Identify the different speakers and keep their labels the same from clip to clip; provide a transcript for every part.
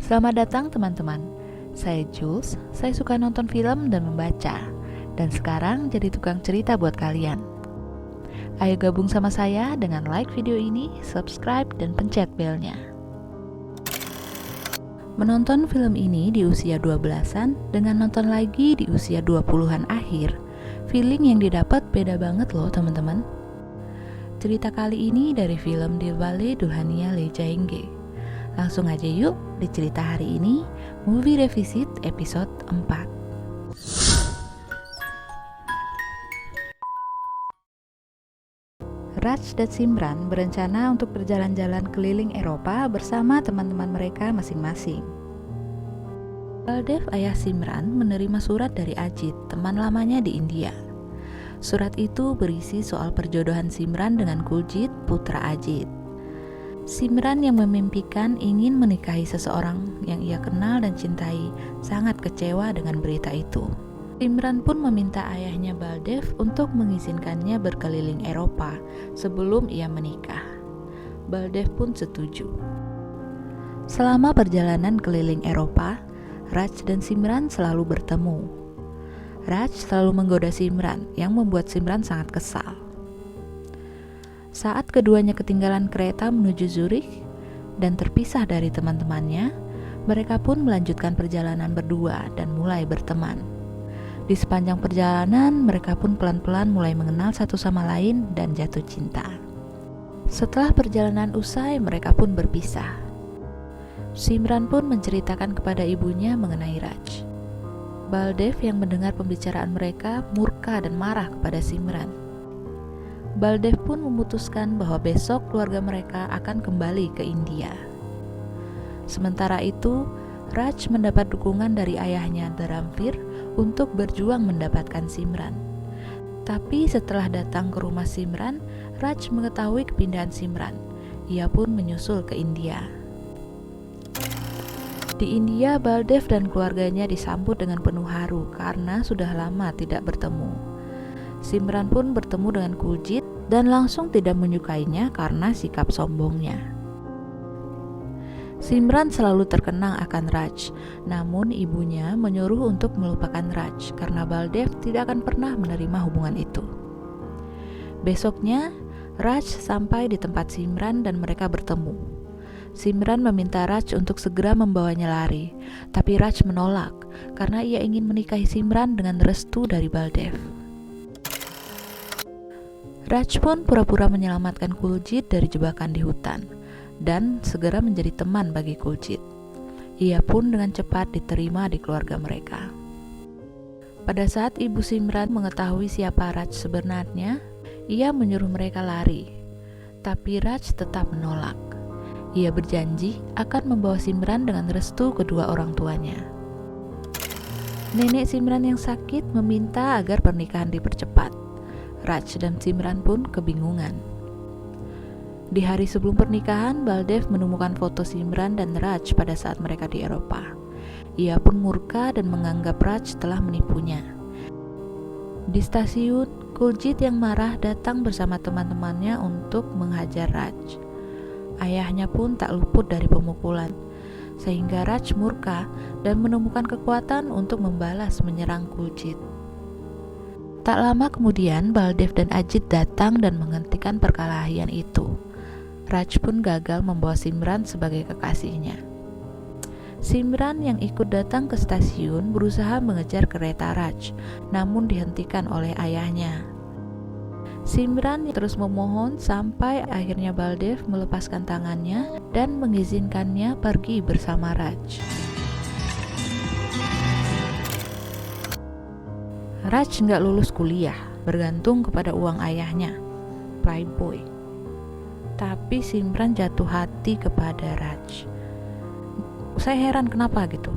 Speaker 1: Selamat datang teman-teman. Saya Jules, saya suka nonton film dan membaca. Dan sekarang jadi tukang cerita buat kalian. Ayo gabung sama saya dengan like video ini, subscribe, dan pencet belnya. Menonton film ini di usia 12-an dengan nonton lagi di usia 20-an akhir, feeling yang didapat beda banget loh teman-teman. Cerita kali ini dari film Dilwale Dulhania Le Jayenge. Langsung aja yuk di cerita hari ini, Movie Revisit episode 4. Raj dan Simran berencana untuk berjalan-jalan keliling Eropa bersama teman-teman mereka masing-masing. Baldev, ayah Simran, menerima surat dari Ajit, teman lamanya di India. Surat itu berisi soal perjodohan Simran dengan Kuljit, putra Ajit. Simran yang memimpikan ingin menikahi seseorang yang ia kenal dan cintai sangat kecewa dengan berita itu. Simran pun meminta ayahnya Baldev untuk mengizinkannya berkeliling Eropa sebelum ia menikah. Baldev pun setuju. Selama perjalanan keliling Eropa, Raj dan Simran selalu bertemu. Raj selalu menggoda Simran yang membuat Simran sangat kesal. Saat keduanya ketinggalan kereta menuju Zurich dan terpisah dari teman-temannya, mereka pun melanjutkan perjalanan berdua dan mulai berteman. Di sepanjang perjalanan, mereka pun pelan-pelan mulai mengenal satu sama lain dan jatuh cinta. Setelah perjalanan usai, mereka pun berpisah. Simran pun menceritakan kepada ibunya mengenai Raj. Baldev yang mendengar pembicaraan mereka murka dan marah kepada Simran. Baldev pun memutuskan bahwa besok keluarga mereka akan kembali ke India. Sementara itu, Raj mendapat dukungan dari ayahnya Dharamvir untuk berjuang mendapatkan Simran. Tapi setelah datang ke rumah Simran, Raj mengetahui kepindahan Simran. Ia pun menyusul ke India. Di India, Baldev dan keluarganya disambut dengan penuh haru karena sudah lama tidak bertemu. Simran pun bertemu dengan Kuljit dan langsung tidak menyukainya karena sikap sombongnya. Simran selalu terkenang akan Raj, namun ibunya menyuruh untuk melupakan Raj karena Baldev tidak akan pernah menerima hubungan itu. Besoknya, Raj sampai di tempat Simran dan mereka bertemu. Simran meminta Raj untuk segera membawanya lari, tapi Raj menolak karena ia ingin menikahi Simran dengan restu dari Baldev. Raj pun pura-pura menyelamatkan Kuljit dari jebakan di hutan dan segera menjadi teman bagi Kuljit. Ia pun dengan cepat diterima di keluarga mereka. Pada saat ibu Simran mengetahui siapa Raj sebenarnya, ia menyuruh mereka lari. Tapi Raj tetap menolak. Ia berjanji akan membawa Simran dengan restu kedua orang tuanya. Nenek Simran yang sakit meminta agar pernikahan dipercepat. Raj dan Simran pun kebingungan. Di hari sebelum pernikahan, Baldev menemukan foto Simran dan Raj pada saat mereka di Eropa. Ia pun murka dan menganggap Raj telah menipunya. Di stasiun, Kuljit yang marah datang bersama teman-temannya untuk menghajar Raj. Ayahnya pun tak luput dari pemukulan, sehingga Raj murka dan menemukan kekuatan untuk membalas menyerang Kuljit. Tak lama kemudian, Baldev dan Ajit datang dan menghentikan perkelahian itu. Raj pun gagal membawa Simran sebagai kekasihnya. Simran yang ikut datang ke stasiun berusaha mengejar kereta Raj, namun dihentikan oleh ayahnya. Simran terus memohon sampai akhirnya Baldev melepaskan tangannya dan mengizinkannya pergi bersama Raj. Raj nggak lulus kuliah, bergantung kepada uang ayahnya, playboy. Tapi Simran jatuh hati kepada Raj. Saya heran kenapa gitu.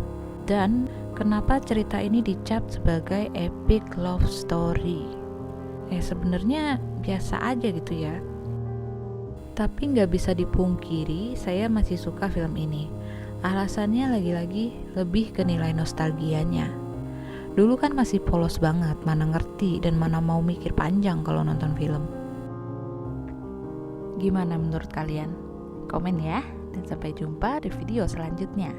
Speaker 1: Dan kenapa cerita ini dicap sebagai epic love story. Sebenarnya biasa aja gitu ya. Tapi nggak bisa dipungkiri, saya masih suka film ini. Alasannya lagi-lagi lebih ke nilai nostalgianya. Dulu kan masih polos banget, mana ngerti dan mana mau mikir panjang kalau nonton film. Gimana menurut kalian? Komen ya, dan sampai jumpa di video selanjutnya.